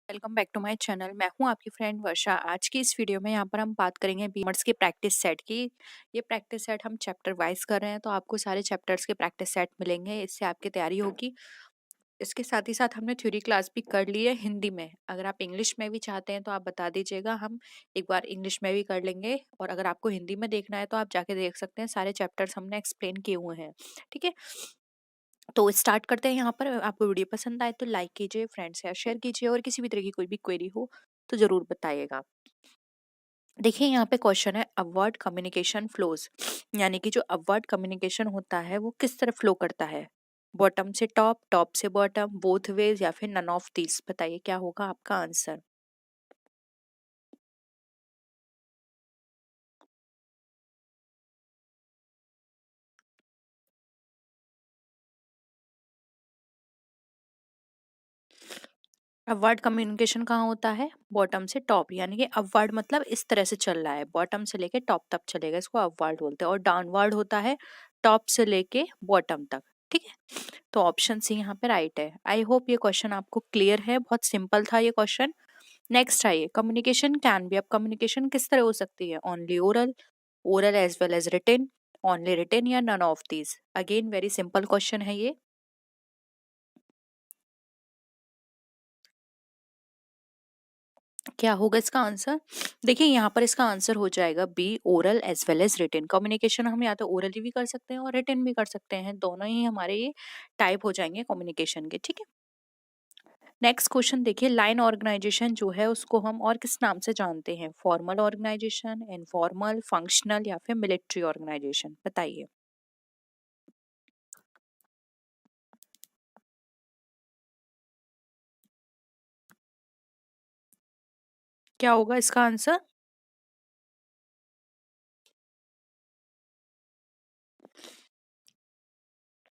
Welcome back to my channel. मैं हूं आपकी फ्रेंड वर्षा। आज की इस वीडियो में यहाँ पर हम बात करेंगे बीमर्स के प्रैक्टिस सेट की। ये प्रैक्टिस सेट हम चैप्टर वाइज कर रहे हैं, तो आपको सारे चैप्टर्स के प्रैक्टिस सेट मिलेंगे। इससे आपकी तैयारी होगी। इसके साथ ही साथ हमने थ्योरी क्लास भी कर ली है हिंदी में। अगर आप इंग्लिश में भी चाहते हैं तो आप बता दीजिएगा, हम एक बार इंग्लिश में भी कर लेंगे। और अगर आपको हिंदी में देखना है तो आप जाके देख सकते हैं, सारे चैप्टर्स हमने एक्सप्लेन किए हुए हैं। ठीक है, तो स्टार्ट करते हैं। यहाँ पर आपको वीडियो पसंद आए तो लाइक कीजिए, फ्रेंड्स या शेयर कीजिए, और किसी भी तरह की कोई भी क्वेरी हो तो जरूर बताइएगा। देखिए, यहाँ पे क्वेश्चन है अपवर्ड कम्युनिकेशन फ्लोज, यानी कि जो अपवर्ड कम्युनिकेशन होता है वो किस तरह फ्लो करता है। बॉटम से टॉप, टॉप से बॉटम, बोथ वेज, या फिर नन ऑफ दिस। बताइए क्या होगा आपका आंसर। अपवर्ड कम्युनिकेशन कहाँ होता है? बॉटम से टॉप, यानी कि अपवर्ड मतलब इस तरह से चल रहा है, बॉटम से लेके टॉप तक चलेगा, इसको अपवर्ड बोलते हैं। और डाउनवर्ड होता है टॉप से लेके बॉटम तक। ठीक है, तो ऑप्शन सी यहाँ पे राइट है। आई होप ये क्वेश्चन आपको क्लियर है, बहुत सिंपल था ये क्वेश्चन। नेक्स्ट आइए, कम्युनिकेशन कैन बी। अब कम्युनिकेशन किस तरह हो सकती है? Only oral, oral as well as written, only written, या none of these. Again very simple question है ये। क्या होगा इसका आंसर? देखिए, यहाँ पर इसका आंसर हो जाएगा B, oral as well as written. Communication हम या तो ओरली भी कर सकते हैं और रिटन भी कर सकते हैं, दोनों ही हमारे ये टाइप हो जाएंगे कम्युनिकेशन के। ठीक है, नेक्स्ट क्वेश्चन देखिए, लाइन ऑर्गेनाइजेशन जो है उसको हम और किस नाम से जानते हैं? फॉर्मल ऑर्गेनाइजेशन, इनफॉर्मल, फंक्शनल, या फिर मिलिट्री ऑर्गेनाइजेशन। बताइए क्या होगा इसका आंसर।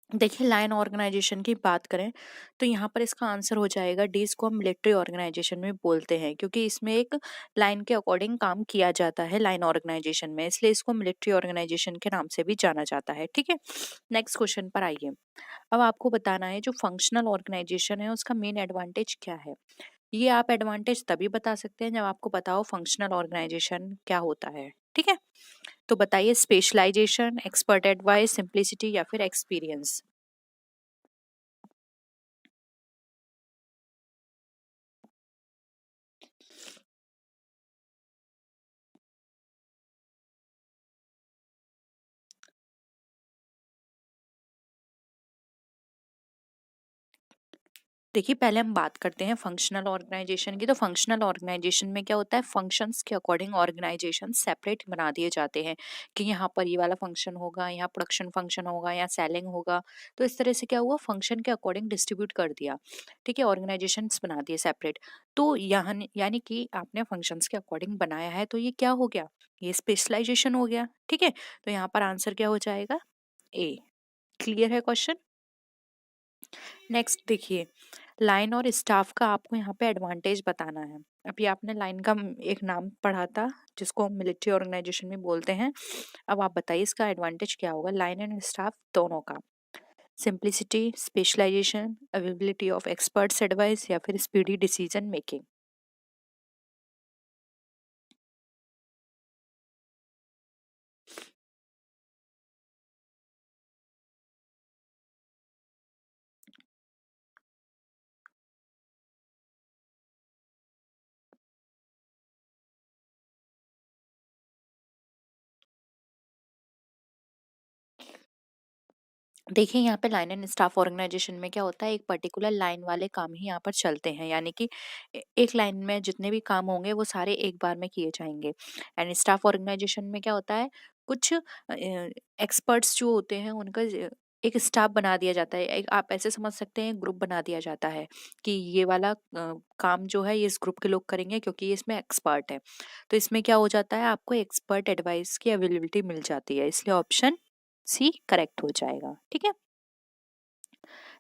देखिए, लाइन ऑर्गेनाइजेशन की बात करें तो यहाँ पर इसका आंसर हो जाएगा डी। इसको हम मिलिट्री ऑर्गेनाइजेशन में बोलते हैं, क्योंकि इसमें एक लाइन के अकॉर्डिंग काम किया जाता है लाइन ऑर्गेनाइजेशन में, इसलिए इसको मिलिट्री ऑर्गेनाइजेशन के नाम से भी जाना जाता है। ठीक है, नेक्स्ट क्वेश्चन पर आइए। अब आपको बताना है जो फंक्शनल ऑर्गेनाइजेशन है उसका मेन एडवांटेज क्या है। ये आप एडवांटेज तभी बता सकते हैं जब आपको पता हो फंक्शनल ऑर्गेनाइजेशन क्या होता है। ठीक है, तो बताइए, स्पेशलाइजेशन, एक्सपर्ट एडवाइस, सिंप्लिसिटी, या फिर एक्सपीरियंस। देखिए, पहले हम बात करते हैं फंक्शनल ऑर्गेनाइजेशन की। तो फंक्शनल ऑर्गेनाइजेशन में क्या होता है? फंक्शंस के अकॉर्डिंग ऑर्गेनाइजेशन सेपरेट बना दिए जाते हैं, कि यहाँ पर ये वाला फंक्शन होगा, यहाँ प्रोडक्शन फंक्शन होगा, यहाँ सेलिंग होगा। तो इस तरह से क्या हुआ, फंक्शन के अकॉर्डिंग डिस्ट्रीब्यूट कर दिया। ठीक है, ऑर्गेनाइजेशन बना दिए सेपरेट। तो यहाँ यानी कि आपने फंक्शंस के अकॉर्डिंग बनाया है, तो ये क्या हो गया? ये स्पेशलाइजेशन हो गया। ठीक है, तो यहाँ पर आंसर क्या हो जाएगा? ए। क्लियर है क्वेश्चन? नेक्स्ट देखिए, लाइन और स्टाफ का आपको यहाँ पे एडवांटेज बताना है। अभी आपने लाइन का एक नाम पढ़ा था जिसको हम मिलिट्री ऑर्गेनाइजेशन में बोलते हैं। अब आप बताइए इसका एडवांटेज क्या होगा, लाइन एंड स्टाफ दोनों का। Simplicity, specialisation, availability of experts advice, या फिर स्पीडी डिसीजन मेकिंग। देखिए, यहाँ पे लाइन एंड स्टाफ ऑर्गेनाइजेशन में क्या होता है, एक पर्टिकुलर लाइन वाले काम ही यहाँ पर चलते हैं, यानी कि एक लाइन में जितने भी काम होंगे वो सारे एक बार में किए जाएंगे। एंड स्टाफ ऑर्गेनाइजेशन में क्या होता है, कुछ एक्सपर्ट्स जो होते हैं उनका एक स्टाफ बना दिया जाता है। एक आप ऐसे समझ सकते हैं, ग्रुप बना दिया जाता है कि ये वाला काम जो है ये इस ग्रुप के लोग करेंगे, क्योंकि ये इसमें एक्सपर्ट है। तो इसमें क्या हो जाता है, आपको एक्सपर्ट एडवाइस की अवेलेबिलिटी मिल जाती है, इसलिए ऑप्शन सी करेक्ट हो जाएगा। ठीक है,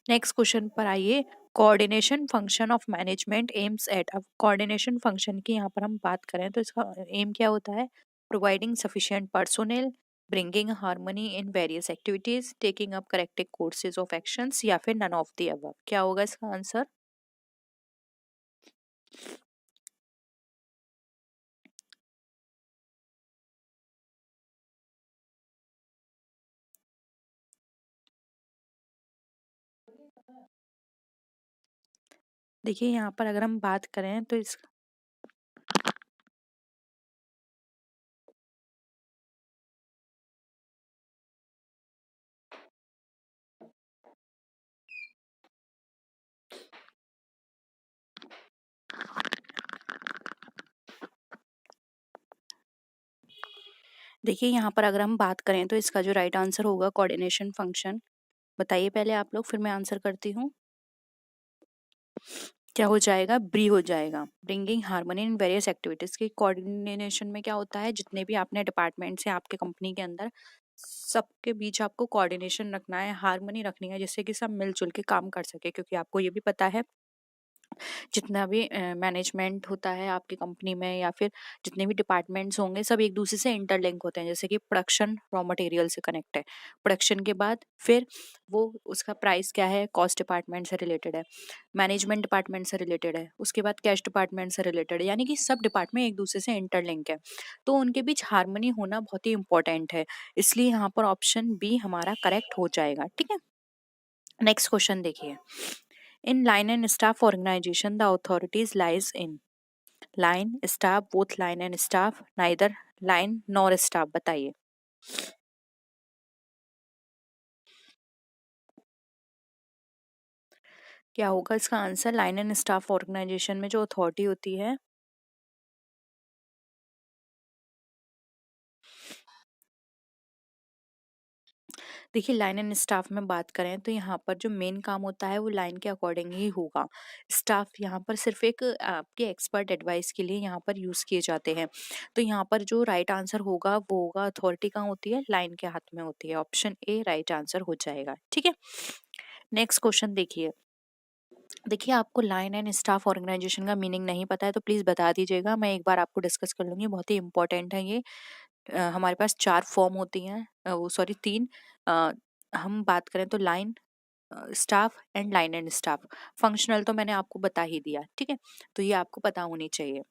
नेक्स्ट क्वेश्चन पर आइए। Coordination function of management aims at. अब कोऑर्डिनेशन फंक्शन की यहाँ पर हम बात करें तो इसका एम क्या होता है? Providing sufficient personnel, bringing harmony in various activities, taking up corrective courses of actions, या फिर नन ऑफ द अबव। क्या होगा इसका आंसर? देखिए यहाँ पर अगर हम बात करें तो इस देखिए यहाँ पर अगर हम बात करें तो इसका जो राइट आंसर होगा कोऑर्डिनेशन फंक्शन। बताइए पहले आप लोग, फिर मैं आंसर करती हूँ। क्या हो जाएगा? ब्री हो जाएगा, bringing harmony in various activities. की कोऑर्डिनेशन में क्या होता है, जितने भी आपने डिपार्टमेंट से आपके कंपनी के अंदर, सबके बीच आपको कोऑर्डिनेशन रखना है, हार्मनी रखनी है, जिससे कि सब मिलजुल के काम कर सके। क्योंकि आपको ये भी पता है जितना भी मैनेजमेंट होता है आपकी कंपनी में, या फिर जितने भी डिपार्टमेंट्स होंगे, सब एक दूसरे से इंटरलिंक होते हैं। जैसे कि प्रोडक्शन रॉ मटेरियल से कनेक्ट है, प्रोडक्शन के बाद फिर वो उसका प्राइस क्या है, कॉस्ट डिपार्टमेंट से रिलेटेड है, मैनेजमेंट डिपार्टमेंट से रिलेटेड है, उसके बाद कैश डिपार्टमेंट से रिलेटेड है। यानी कि सब डिपार्टमेंट एक दूसरे से इंटरलिंक है, तो उनके बीच हार्मनी होना बहुत ही इंपॉर्टेंट है। इसलिए यहाँ पर ऑप्शन बी हमारा करेक्ट हो जाएगा। ठीक है, नेक्स्ट क्वेश्चन देखिए। In line and staff organization, the authorities lies in line, staff, both line and staff, neither line nor staff। बताइए क्या होगा इसका answer. Line and staff organisation में जो अथॉरिटी होती है, देखिए लाइन एंड स्टाफ में बात करें तो यहाँ पर जो मेन काम होता है वो लाइन के अकॉर्डिंग ही होगा। स्टाफ यहाँ पर सिर्फ एक आपके एक्सपर्ट एडवाइस के लिए यहाँ पर यूज किए जाते हैं। तो यहाँ पर जो राइट आंसर होगा वो होगा, अथॉरिटी कहाँ होती है, लाइन के हाथ में होती है। ऑप्शन ए राइट आंसर हो जाएगा। ठीक है, नेक्स्ट क्वेश्चन देखिए। देखिए आपको लाइन एंड स्टाफ ऑर्गेनाइजेशन का मीनिंग नहीं पता है तो प्लीज बता दीजिएगा, मैं एक बार आपको डिस्कस कर लूंगी। बहुत ही इंपॉर्टेंट है ये। हमारे पास चार फॉर्म होती हैं, वो सॉरी तीन। अ, हम बात करें तो line, staff and line and staff. Functional तो मैंने आपको बता ही दिया। ठीक है, तो ये आपको पता होनी चाहिए।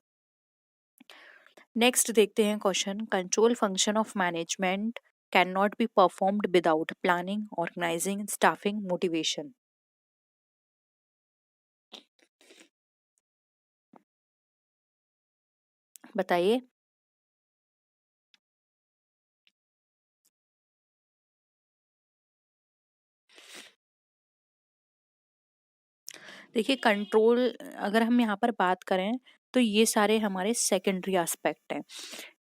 नेक्स्ट देखते हैं question. Control function of management can not be performed without planning, organising, staffing, motivation. बताइए। देखिए कंट्रोल, अगर हम यहाँ पर बात करें तो ये सारे हमारे सेकेंडरी एस्पेक्ट हैं।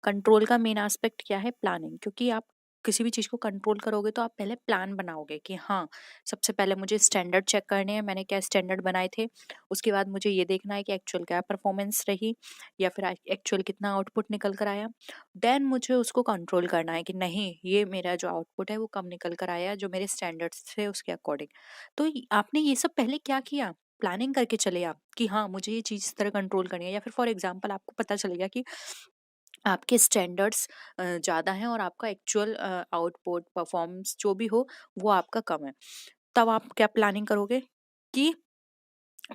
कंट्रोल का मेन एस्पेक्ट क्या है, प्लानिंग। क्योंकि आप किसी भी चीज को कंट्रोल करोगे तो आप पहले प्लान बनाओगे कि हाँ, सबसे पहले मुझे स्टैंडर्ड चेक करने हैं, मैंने क्या स्टैंडर्ड बनाए थे। उसके बाद मुझे ये देखना है कि एक्चुअल क्या परफॉर्मेंस रही, या फिर एक्चुअल कितना आउटपुट निकल कर आया। देन मुझे उसको कंट्रोल करना है कि नहीं, ये मेरा जो आउटपुट है वो कम निकल कर आया, जो मेरे स्टैंडर्ड्स थे उसके अकॉर्डिंग। तो आपने ये सब पहले क्या किया, प्लानिंग करके चले आप कि हाँ मुझे ये चीज इस तरह कंट्रोल करनी है। या फिर फॉर एग्जांपल आपको पता चलेगा कि आपके स्टैंडर्ड्स ज़्यादा हैं और आपका एक्चुअल आउटपुट परफॉर्मेंस जो भी हो वो आपका कम है। तब आप क्या प्लानिंग करोगे कि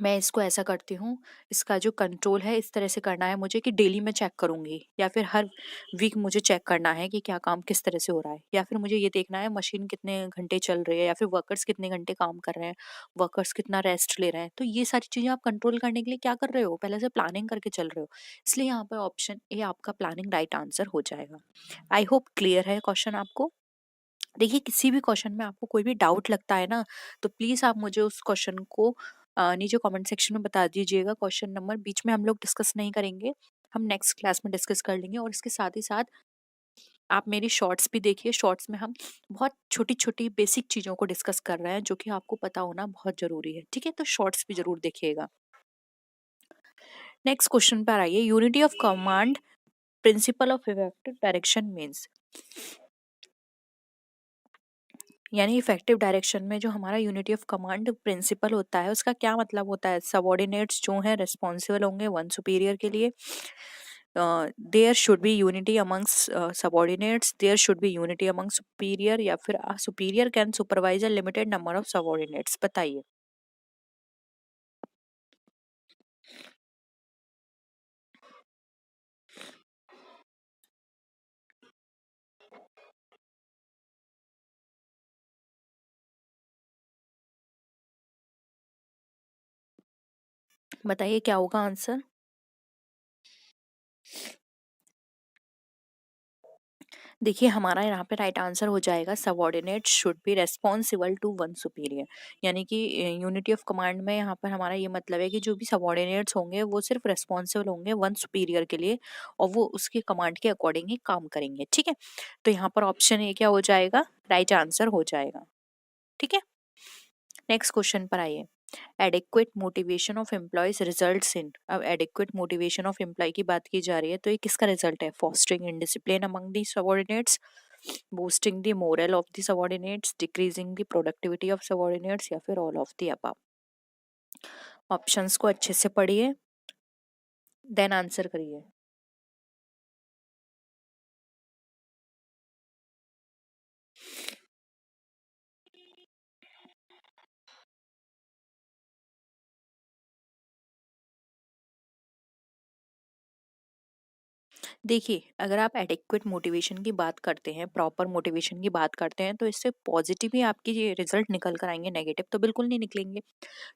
मैं इसको ऐसा करती हूँ, इसका जो कंट्रोल है इस तरह से करना है मुझे कि डेली मैं चेक करूँगी, या फिर हर वीक मुझे चेक करना है कि क्या काम किस तरह से हो रहा है, या फिर मुझे ये देखना है मशीन कितने घंटे चल रही है, या फिर वर्कर्स कितने घंटे काम कर रहे हैं, वर्कर्स कितना रेस्ट ले रहे हैं। तो ये सारी चीज़ें आप कंट्रोल करने के लिए क्या कर रहे हो, पहले से प्लानिंग करके चल रहे हो। इसलिए यहाँ पर ऑप्शन ए आपका प्लानिंग राइट आंसर हो जाएगा। आई होप क्लियर है क्वेश्चन आपको। देखिए किसी भी क्वेश्चन में आपको कोई भी डाउट लगता है ना, तो प्लीज आप मुझे उस क्वेश्चन को नीचे कमेंट सेक्शन में बता दीजिएगा। क्वेश्चन नंबर बीच में हम लोग डिस्कस नहीं करेंगे, हम नेक्स्ट क्लास में डिस्कस कर लेंगे। और इसके साथ ही साथ आप मेरी शॉर्ट्स भी देखिए, शॉर्ट्स में हम बहुत छोटी छोटी बेसिक चीज़ों को डिस्कस कर रहे हैं जो कि आपको पता होना बहुत ज़रूरी है। ठीक है, तो शॉर्ट्स भी ज़रूर देखिएगा। नेक्स्ट क्वेश्चन पर आइए। Unity of command principle of effective direction means, यानी इफेक्टिव डायरेक्शन में जो हमारा यूनिटी ऑफ कमांड प्रिंसिपल होता है उसका क्या मतलब होता है। सबऑर्डिनेट्स जो हैं रिस्पॉन्सिबल होंगे वन सुपीरियर के लिए। There should be unity amongst subordinates, there should be unity among superior, या फिर superior can supervise a limited number of subordinates. बताइए। बताइए क्या होगा आंसर। देखिए हमारा यहाँ पे राइट आंसर हो जाएगा subordinate should be responsible to one superior. यानी कि यूनिटी ऑफ कमांड में यहाँ पर हमारा ये मतलब है कि जो भी सबॉर्डिनेट्स होंगे वो सिर्फ रेस्पॉन्सिबल होंगे वन सुपीरियर के लिए, और वो उसके कमांड के अकॉर्डिंग ही काम करेंगे। ठीक है, तो यहाँ पर ऑप्शन ए क्या हो जाएगा, राइट आंसर हो जाएगा। ठीक है, नेक्स्ट क्वेश्चन पर आइए। Adequate motivation of employees results in, अब एडिक्वेट मोटिवेशन ऑफ एम्प्लॉय की बात की जा रही है, तो ये किसका रिजल्ट है? Fostering in discipline among the subordinates, boosting the moral of the subordinates, decreasing the productivity of subordinates, या फिर all of the above. Options को अच्छे से पढ़िए, देन आंसर करिए। देखिए अगर आप एडिक्वेट मोटिवेशन की बात करते हैं, प्रॉपर मोटिवेशन की बात करते हैं, तो इससे पॉजिटिव ही आपकी ये रिजल्ट निकल कर आएंगे, नेगेटिव तो बिल्कुल नहीं निकलेंगे।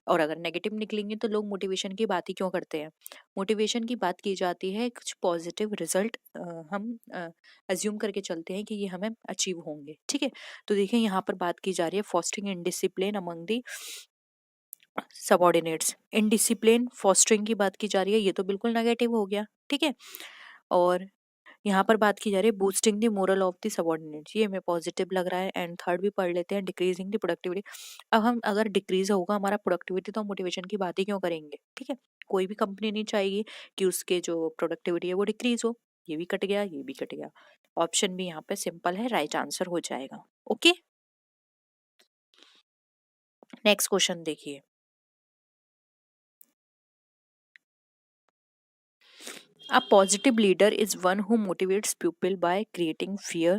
और अगर नेगेटिव निकलेंगे तो लोग मोटिवेशन की बात ही क्यों करते हैं? मोटिवेशन की बात की जाती है कुछ पॉजिटिव रिजल्ट हम अज्यूम करके चलते हैं कि ये हमें अचीव होंगे। ठीक है, तो देखिए यहाँ पर बात की जा रही है fostering indiscipline among the subordinates. Indiscipline fostering की बात की जा रही है, ये तो बिल्कुल नेगेटिव हो गया। ठीक है, और यहाँ पर बात की जा रही है boosting the moral of the subordinates, ये हमें पॉजिटिव लग रहा है। एंड थर्ड भी पढ़ लेते हैं, डिक्रीजिंग द प्रोडक्टिविटी। अब हम अगर डिक्रीज होगा हमारा प्रोडक्टिविटी तो हम मोटिवेशन की बात ही क्यों करेंगे? ठीक है, कोई भी कंपनी नहीं चाहेगी कि उसके जो प्रोडक्टिविटी है वो डिक्रीज हो। ये भी कट गया, ये भी कट गया। ऑप्शन भी यहाँ पे सिंपल है, राइट आंसर हो जाएगा। ओके, नेक्स्ट क्वेश्चन देखिए। A positive leader is one who motivates people by creating fear,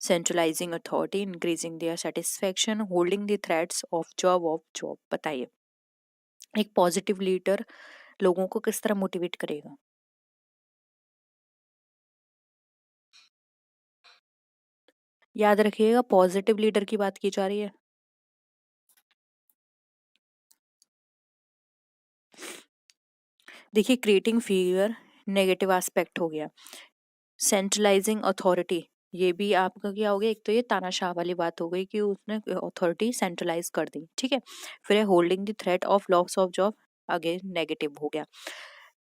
centralizing authority, increasing their satisfaction, holding the threats of job। बताइए एक पॉजिटिव लीडर लोगों को किस तरह मोटिवेट करेगा? याद रखिएगा पॉजिटिव लीडर की बात की जा रही है। देखिए क्रिएटिंग फियर नेगेटिव एस्पेक्ट हो गया, सेंट्रलाइजिंग अथॉरिटी ये भी आपका क्या हो गया, एक तो ये तानाशाह वाली बात हो गई कि उसने अथॉरिटी सेंट्रलाइज कर दी। ठीक है, फिर holding the threat of loss of job, again negative हो गया।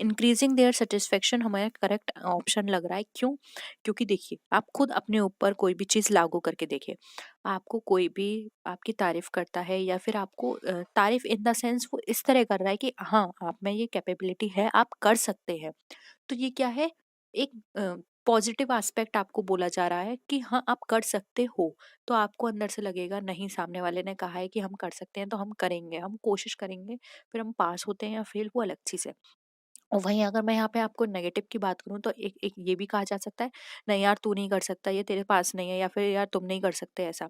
इंक्रीजिंग देयर सेटिस्फेक्शन हमारा करेक्ट ऑप्शन लग रहा है। क्यों? क्योंकि देखिए आप खुद अपने ऊपर कोई भी चीज लागू करके देखिए, आपको कोई भी आपकी तारीफ करता है या फिर आपको तारीफ इन द सेंस वो इस तरह कर रहा है कि हाँ आप में ये कैपेबिलिटी है, आप कर सकते हैं, तो ये क्या है, एक पॉजिटिव एस्पेक्ट आपको बोला जा रहा है कि हाँ आप कर सकते हो। तो आपको अंदर से लगेगा नहीं, सामने वाले ने कहा है कि हम कर सकते हैं तो हम करेंगे, हम कोशिश करेंगे। फिर हम पास होते हैं या फेल, वो अलग चीज है। और वहीं अगर मैं यहाँ पे आपको नेगेटिव की बात करूँ तो एक एक ये भी कहा जा सकता है, नहीं यार तू नहीं कर सकता, ये तेरे पास नहीं है, या फिर यार तुम नहीं कर सकते ऐसा।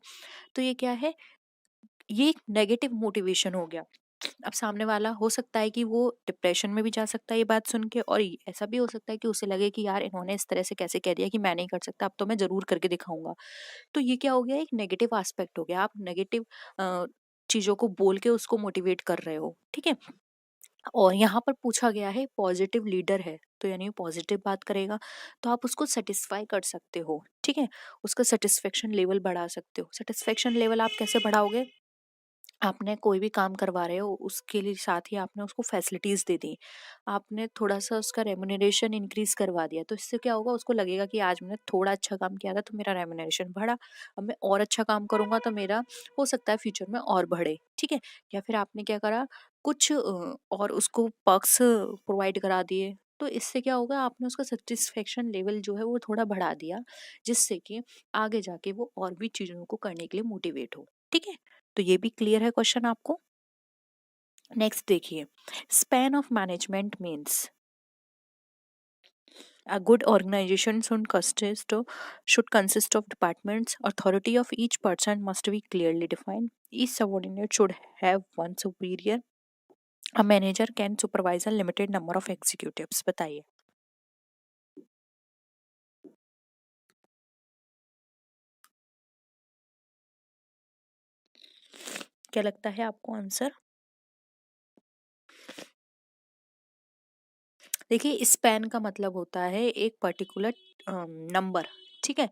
तो ये क्या है, ये एक नेगेटिव मोटिवेशन हो गया। अब सामने वाला हो सकता है कि वो डिप्रेशन में भी जा सकता है ये बात सुन के, और ऐसा भी हो सकता है कि उसे लगे कि यार इन्होंने इस तरह से कैसे कह दिया कि मैं नहीं कर सकता, अब तो मैं जरूर करके दिखाऊंगा। तो ये क्या हो गया, एक नेगेटिव एस्पेक्ट हो गया। आप नेगेटिव चीजों को बोल के उसको मोटिवेट कर रहे हो। ठीक है, और यहाँ पर पूछा गया है पॉजिटिव लीडर है, तो यानी पॉजिटिव बात करेगा तो आप उसको सेटिस्फाई कर सकते हो। ठीक है, उसका सेटिस्फेक्शन लेवल बढ़ा सकते हो। सेटिस्फेक्शन लेवल आप कैसे बढ़ाओगे? आपने कोई भी काम करवा रहे हो उसके लिए साथ ही आपने उसको फैसिलिटीज दे दी, आपने थोड़ा सा उसका रेम्युनरेशन इंक्रीज करवा दिया, तो इससे क्या होगा, उसको लगेगा कि आज मैंने थोड़ा अच्छा काम किया था तो मेरा रेम्युनरेशन बढ़ा, अब मैं और अच्छा काम करूंगा तो मेरा हो सकता है फ्यूचर में और बढ़े। ठीक है, या फिर आपने क्या करा, कुछ और उसको पर्क्स प्रोवाइड करा दिए, तो इससे क्या होगा, आपने उसका सेटिस्फेक्शन लेवल जो है वो थोड़ा बढ़ा दिया, जिससे कि आगे जाके वो और भी चीजों को करने के लिए मोटिवेट हो। ठीक है, तो ये भी क्लियर है क्वेश्चन आपको। नेक्स्ट देखिए, span of management means a good organization should consist of departments. Authority of each person must be clearly defined. Each subordinate should have one superior. A manager can supervise a limited number of executives। बताइए क्या लगता है आपको answer? देखिए, span का मतलब होता है एक पर्टिकुलर नंबर, ठीक है?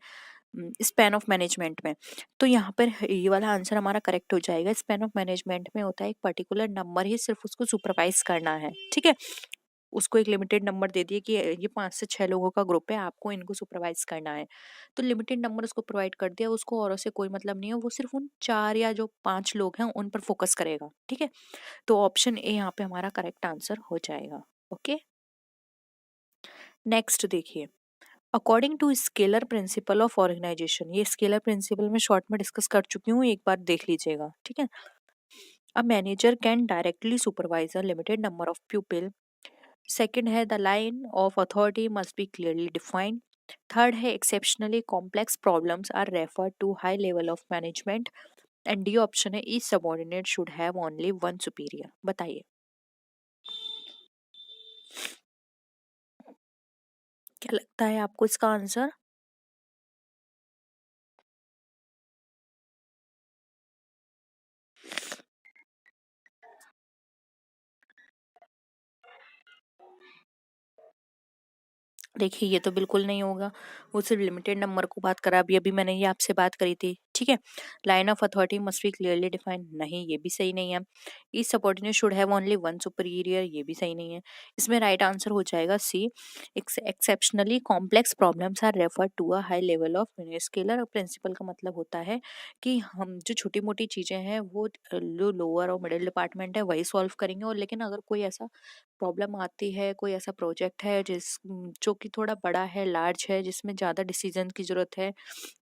स्पैन ऑफ मैनेजमेंट में। तो यहाँ पर ये वाला आंसर हमारा करेक्ट हो जाएगा। स्पैन ऑफ मैनेजमेंट में होता है एक पर्टिकुलर नंबर ही सिर्फ उसको सुपरवाइज करना है, ठीक है? उसको एक लिमिटेड नंबर दे दिए कि ये 5 से 6 लोगों का ग्रुप है, आपको इनको सुपरवाइज करना है। तो लिमिटेड नंबर उसको प्रोवाइड कर दिया, उसको औरों से कोई मतलब नहीं है, वो सिर्फ उन 4 या जो 5 लोग हैं उन पर फोकस करेगा, ठीक है? तो ऑप्शन ए यहाँ पे हमारा करेक्ट आंसर हो जाएगा। ओके, नेक्स्ट देखिए, according to scalar principle of organisation, ये स्केलर प्रिंसिपल में शॉर्ट में डिस्कस कर चुकी हूँ, एक बार देख लीजिएगा, ठीक है? A manager can directly supervise a limited number of people. Second है the line of authority must be clearly defined. Third है exceptionally complex problems are referred to high level of management. And D option है each subordinate should have only one superior. बताइए, क्या लगता है आपको इसका answer? देखिए, ये तो बिल्कुल नहीं होगा, वो सिर्फ लिमिटेड नंबर को बात करा, अभी अभी मैंने ये आपसे बात करी थी, ठीक है? Line of authority must be clearly defined, नहीं ये भी सही नहीं है। Each subordinate should have only one superior, ये भी सही नहीं है। इसमें राइट आंसर हो जाएगा C, exceptionally complex problems are refer to a high level of scalar principle का मतलब होता है कि हम जो छोटी मोटी चीजें हैं वो जो लोअर और मिडिल डिपार्टमेंट है वही सॉल्व करेंगे, और लेकिन अगर कोई ऐसा प्रॉब्लम आती है, कोई ऐसा प्रोजेक्ट है जो कि थोड़ा बड़ा है, लार्ज है, जिसमें ज़्यादा डिसीजन की ज़रूरत है,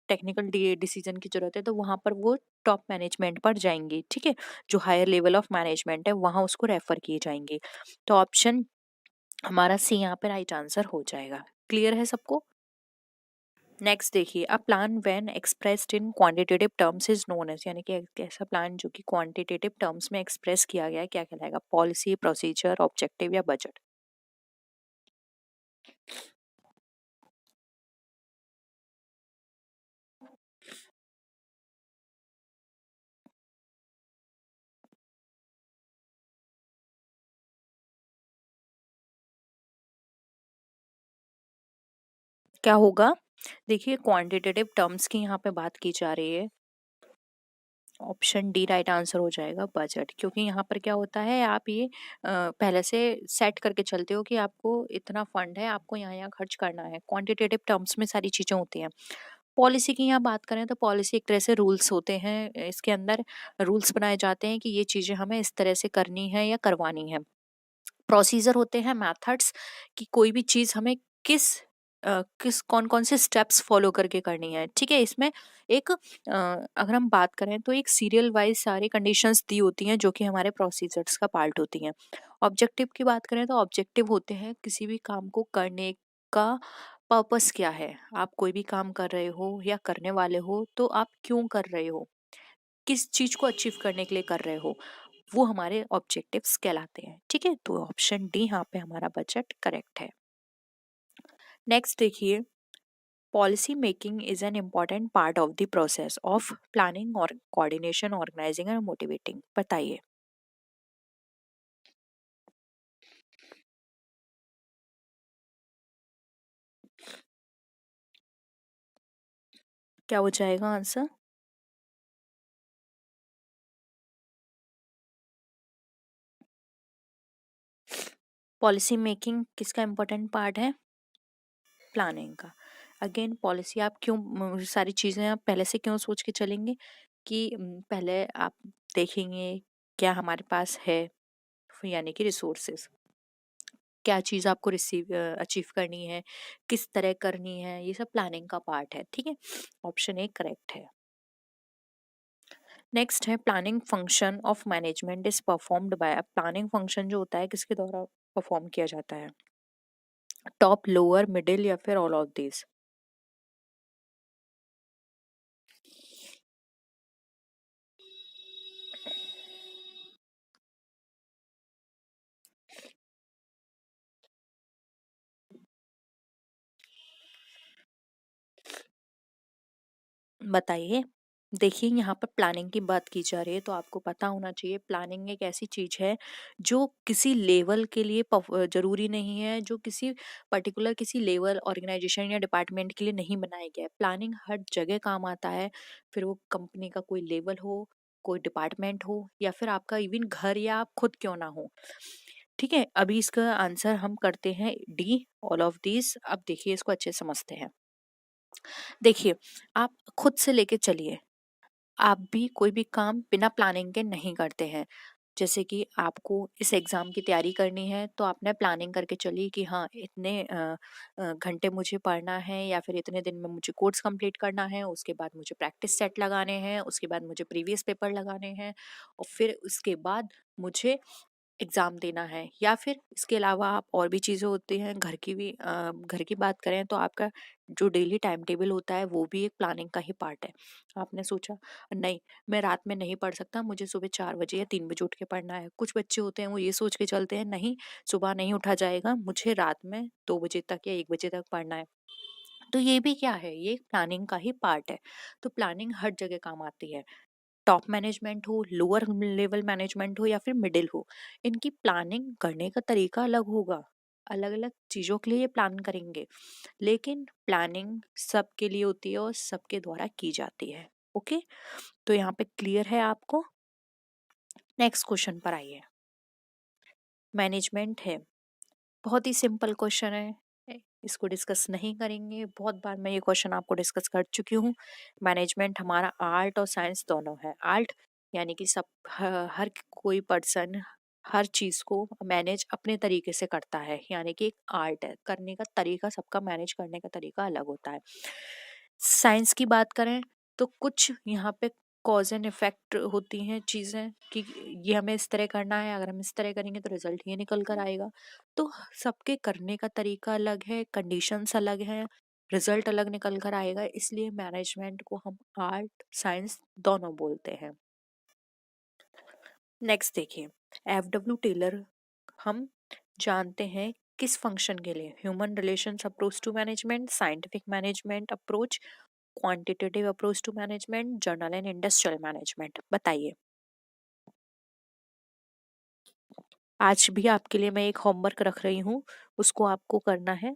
टेक्निकल डिसीजन की ज़रूरत है, तो वहाँ पर वो टॉप मैनेजमेंट पर जाएंगी, ठीक है? जो हायर लेवल ऑफ मैनेजमेंट है वहाँ उसको रेफर किए जाएंगे। तो ऑप्शन हमारा सी यहाँ पे राइट आंसर हो जाएगा। क्लियर है सबको? नेक्स्ट देखिए, a plan when expressed in quantitative terms is known as, यानी कि एक ऐसा प्लान जो कि क्वांटिटेटिव टर्म्स में एक्सप्रेस किया गया है, क्या कहलाएगा? पॉलिसी, प्रोसीजर, ऑब्जेक्टिव या बजट? क्या होगा? देखिए, क्वांटिटेटिव टर्म्स की यहाँ पे बात की जा रही है, ऑप्शन डी राइट आंसर हो जाएगा, बजट। क्योंकि यहाँ पर क्या होता है, आप ये पहले से सेट करके चलते हो कि आपको इतना फंड है, आपको यहाँ यहाँ खर्च करना है। क्वांटिटेटिव टर्म्स में सारी चीजें होती हैं। पॉलिसी की यहाँ बात करें तो पॉलिसी एक तरह से रूल्स होते हैं, इसके अंदर रूल्स बनाए जाते हैं कि ये चीजें हमें इस तरह से करनी है या करवानी है। प्रोसीजर होते हैं, मेथड्स, कि कोई भी चीज हमें किस किस कौन कौन से स्टेप्स फॉलो करके करनी है, ठीक है? इसमें एक अगर हम बात करें तो एक सीरियल वाइज सारी कंडीशंस दी होती हैं जो कि हमारे प्रोसीजर्स का पार्ट होती हैं। ऑब्जेक्टिव की बात करें तो ऑब्जेक्टिव होते हैं किसी भी काम को करने का पर्पस क्या है। आप कोई भी काम कर रहे हो या करने वाले हो तो आप क्यों कर रहे हो, किस चीज को अचीव करने के लिए कर रहे हो, वो हमारे ऑब्जेक्टिव्स कहलाते हैं, ठीक है? तो ऑप्शन डी यहाँ पे हमारा बजट करेक्ट है। नेक्स्ट देखिए, policy making is an important part of the process of planning और कोऑर्डिनेशन, ऑर्गेनाइजिंग और मोटिवेटिंग। बताइए, क्या हो जाएगा आंसर? पॉलिसी मेकिंग किसका इम्पोर्टेंट पार्ट है? प्लानिंग का। अगेन, पॉलिसी आप क्यों सारी चीजें आप पहले से क्यों सोच के चलेंगे कि पहले आप देखेंगे क्या हमारे पास है, यानी कि रिसोर्सेज, क्या चीज़ आपको रिसीव अचीव करनी है, किस तरह करनी है, ये सब प्लानिंग का पार्ट है, ठीक है? ऑप्शन ए करेक्ट है। नेक्स्ट है, planning function of management is performed by. Planning function जो होता है किसके द्वारा परफॉर्म किया जाता है? टॉप, लोअर, मिडिल या फिर ऑल ऑफ दिस? बताइए। देखिए, यहाँ पर प्लानिंग की बात की जा रही है तो आपको पता होना चाहिए प्लानिंग एक ऐसी चीज है जो किसी लेवल के लिए जरूरी नहीं है, जो किसी पर्टिकुलर किसी लेवल ऑर्गेनाइजेशन या डिपार्टमेंट के लिए नहीं बनाया गया है। प्लानिंग हर जगह काम आता है, फिर वो कंपनी का कोई लेवल हो, कोई डिपार्टमेंट हो, या फिर आपका इवन घर या आप खुद क्यों ना हो। ठीक है, अभी इसका आंसर हम करते हैं डी, ऑल ऑफ दीज। अब देखिए, इसको अच्छे से समझते हैं। देखिए, आप खुद से लेके चलिए, आप भी कोई भी काम बिना प्लानिंग के नहीं करते हैं। जैसे कि आपको इस एग्ज़ाम की तैयारी करनी है तो आपने प्लानिंग करके चली कि हाँ, इतने घंटे मुझे पढ़ना है, या फिर इतने दिन में मुझे कोर्स कंप्लीट करना है, उसके बाद मुझे प्रैक्टिस सेट लगाने हैं, उसके बाद मुझे प्रीवियस पेपर लगाने हैं, और फिर उसके बाद मुझे एग्ज़ाम देना है। या फिर इसके अलावा आप और भी चीज़ें होती हैं, घर की भी घर की बात करें तो आपका जो डेली टाइम टेबल होता है वो भी एक प्लानिंग का ही पार्ट है। आपने सोचा नहीं, मैं रात में नहीं पढ़ सकता, मुझे सुबह 4 बजे या 3 बजे उठ के पढ़ना है। कुछ बच्चे होते हैं वो ये सोच के चलते हैं, नहीं सुबह नहीं उठा जाएगा, मुझे रात में 2 बजे तक या 1 बजे तक पढ़ना है। तो ये भी क्या है, ये प्लानिंग का ही पार्ट है। तो प्लानिंग हर जगह काम आती है। टॉप मैनेजमेंट हो, लोअर लेवल मैनेजमेंट हो, या फिर मिडिल हो, इनकी प्लानिंग करने का तरीका अलग होगा। अलग अलग चीजों के लिए ये प्लान करेंगे, लेकिन प्लानिंग सबके लिए होती है और सबके द्वारा की जाती है। ओके, तो यहाँ पे क्लियर है आपको। नेक्स्ट क्वेश्चन पर आइए। मैनेजमेंट है, बहुत ही सिंपल क्वेश्चन है, इसको डिस्कस नहीं करेंगे, बहुत बार मैं ये क्वेश्चन आपको डिस्कस कर चुकी हूँ। मैनेजमेंट हमारा आर्ट और साइंस दोनों है। आर्ट यानी कि सब हर कोई पर्सन हर चीज को मैनेज अपने तरीके से करता है, यानी कि एक आर्ट है, करने का तरीका सबका मैनेज करने का तरीका अलग होता है। साइंस की बात करें तो कुछ यहाँ पे कॉज एंड इफेक्ट होती हैं चीजें, कि ये हमें इस तरह करना है, अगर हम इस तरह करेंगे तो रिजल्ट ये निकल कर आएगा। तो सबके करने का तरीका अलग है, कंडीशंस अलग हैं, रिजल्ट अलग निकल कर आएगा, इसलिए मैनेजमेंट को हम आर्ट साइंस दोनों बोलते हैं। नेक्स्ट देखिए, एफ डब्ल्यू टेलर हम जानते हैं किस फंक्शन के लिए, human relations approach to management, scientific management approach, quantitative approach to management, general and industrial management, बताइए। आज भी आपके लिए मैं एक होमवर्क रख रही हूँ, उसको आपको करना है।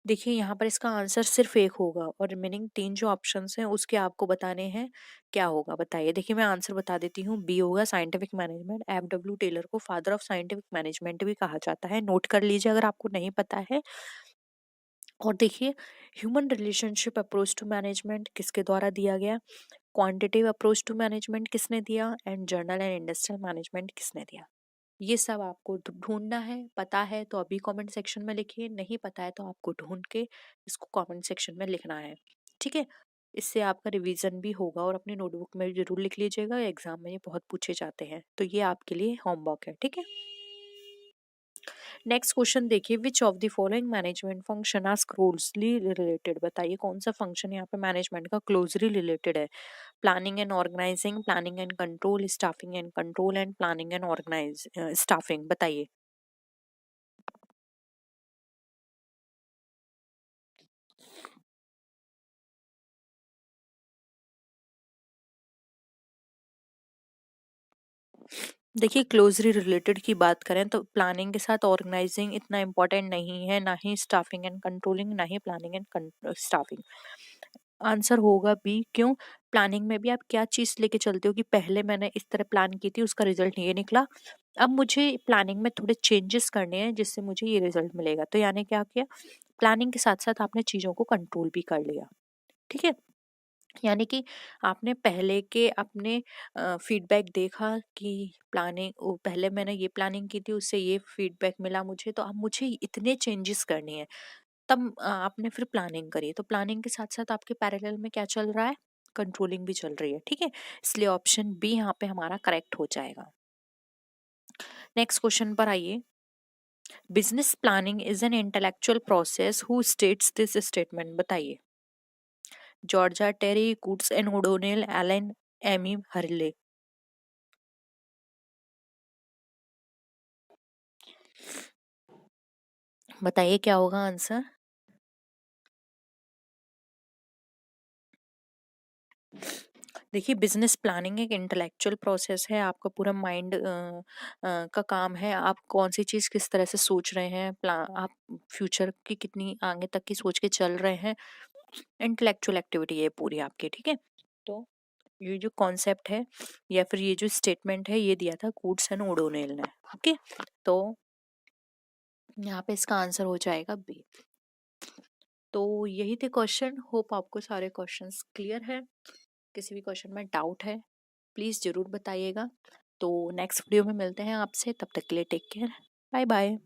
देखिए, यहाँ पर इसका आंसर सिर्फ एक होगा और रिमेनिंग 3 जो ऑप्शंस हैं उसके आपको बताने हैं क्या होगा, बताइए। देखिए, मैं आंसर बता देती हूँ, बी होगा scientific management. F W Taylor को फादर ऑफ साइंटिफिक मैनेजमेंट भी कहा जाता है, नोट कर लीजिए अगर आपको नहीं पता है। और देखिए, human relationship approach to management किसके द्वारा दिया गया, क्वांटिटेटिव अप्रोच टू मैनेजमेंट किसने दिया, and journal and industrial management किसने दिया। ये सब आपको ढूंढना है, पता है तो अभी कमेंट सेक्शन में लिखिए, नहीं पता है तो आपको ढूंढ के इसको कमेंट सेक्शन में लिखना है। ठीक है, इससे आपका रिवीजन भी होगा, और अपनी नोटबुक में जरूर लिख लीजिएगा, एग्जाम में ये बहुत पूछे जाते हैं, तो ये आपके लिए होमवर्क है। ठीक है, नेक्स्ट क्वेश्चन देखिए, which of the following management function are closely related, बताइए कौन सा फंक्शन यहाँ पे मैनेजमेंट का क्लोजली रिलेटेड है। Planning and organising, planning and control, staffing and control, and planning and organise staffing, बताइए। देखिए, क्लोजली रिलेटेड की बात करें तो प्लानिंग के साथ ऑर्गेनाइजिंग इतना इम्पोर्टेंट नहीं है, ना ही स्टाफिंग एंड कंट्रोलिंग, ना ही प्लानिंग एंड स्टाफिंग। आंसर होगा बी। क्यों, प्लानिंग में भी आप क्या चीज लेके चलते हो कि पहले मैंने इस तरह प्लान की थी, उसका रिजल्ट ये निकला, अब मुझे प्लानिंग में थोड़े चेंजेस करने हैं जिससे मुझे ये रिजल्ट मिलेगा। तो यानी क्या किया, प्लानिंग के साथ साथ आपने चीजों को कंट्रोल भी कर लिया। ठीक है, यानी कि आपने पहले के अपने फीडबैक देखा कि प्लानिंग, पहले मैंने ये प्लानिंग की थी, उससे ये फीडबैक मिला मुझे, तो अब मुझे इतने चेंजेस करने हैं। तब आपने फिर प्लानिंग करी, तो प्लानिंग के साथ साथ आपके पैरेलल में क्या चल रहा है, कंट्रोलिंग भी चल रही है। ठीक है, इसलिए ऑप्शन बी यहाँ पे हमारा करेक्ट हो जाएगा। नेक्स्ट क्वेश्चन पर आइए। Business planning is an intellectual process who states this statement, बताइए। George Terry, Koontz and O'Donnell, Allen Amy Harley, बताइए क्या होगा आंसर। देखिए, बिजनेस प्लानिंग एक इंटेलेक्चुअल प्रोसेस है, आपका पूरा माइंड का काम है। आप कौन सी चीज़ किस तरह से सोच रहे हैं, आप फ्यूचर की कितनी आगे तक की सोच के चल रहे हैं, इंटेलेक्चुअल एक्टिविटी है पूरी आपकी, ठीक है। तो ये जो कॉन्सेप्ट है या फिर ये जो स्टेटमेंट है, ये दिया था कूट्स एंड ओडोनेल ने। ओके, तो यहाँ पे इसका आंसर हो जाएगा बी। तो यही थे क्वेश्चन। होप आपको सारे क्वेश्चंस क्लियर है। किसी भी क्वेश्चन में डाउट है प्लीज़ ज़रूर बताइएगा। तो नेक्स्ट वीडियो में मिलते हैं आपसे, तब तक के लिए टेक केयर, बाय बाय।